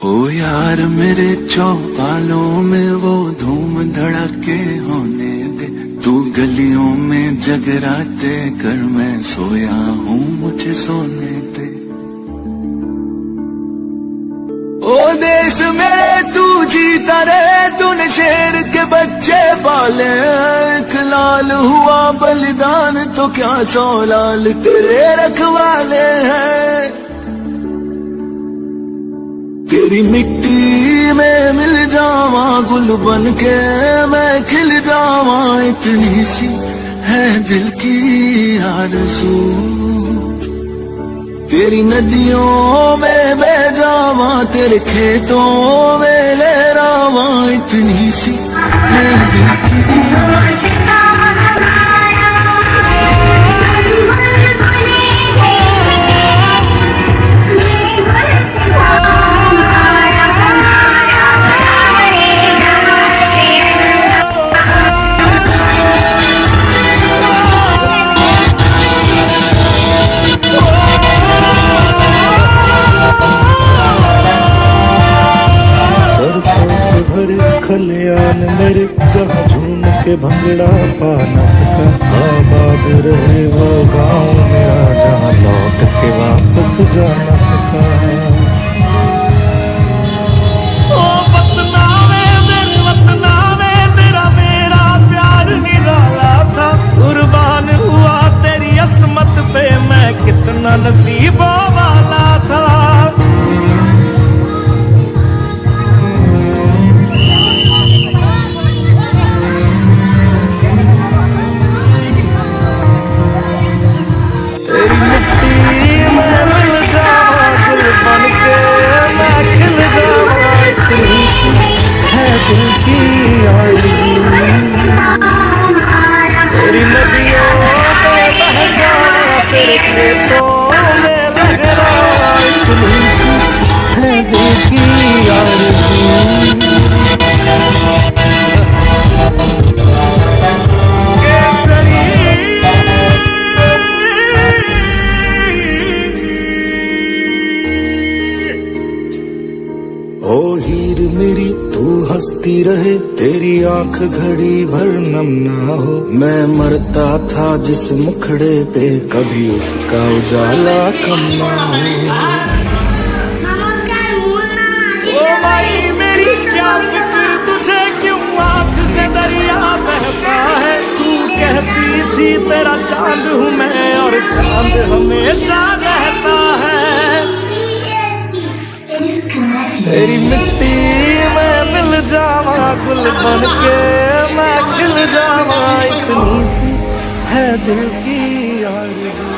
ओ यार मेरे चौपालों में वो धूम धड़के होने दे, तू गलियों में जगराते कर, मैं सोया हूँ मुझे सोने दे। ओ देश मेरे तू जीता रहे, तूने शेर के बच्चे पाले, एक लाल हुआ बलिदान तो क्या 100 लाल तेरे रखवाले हैं। तेरी मिट्टी में मिल जावा गुल बन के मैं खिल जावा, इतनी सी है दिल की आरज़ू। तेरी नदियों में बह जावा, तेरे खेतों में लहरावा, इतनी सी है दिल की आरज़ू। खलियान मेरे जहाँ झूम के भंगड़ा पा न सका, आबाद रहे वो गाँव मेरा जहाँ लौट के वापस जा न सका। ओ वतना में मेरे वतना में तेरा मेरा प्यार निराला था, कुर्बान हुआ तेरी असमत पे मैं कितना नसीबों वाला था। तेरी नदियों में बह जाना, तेरे खेतों में लहरा, इतनी सी है दिल की आरज़ू। ओ हीर मेरी तू हंसती रहे, तेरी आंख घड़ी भर नम ना हो, मैं मरता था जिस मुखड़े पे कभी उसका उजाला कम ना हो। ओ माई मेरी क्या फिक्र तुझे, क्यों आंख से दरिया बहता है, तू कहती थी तेरा चांद हूँ मैं और चांद हमेशा रहता है। तेरी मिट्टी में मिल जावा गुल बन के मैं खिल जावा, इतनी सी है दिल की आरज़ू।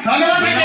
धन्यवाद।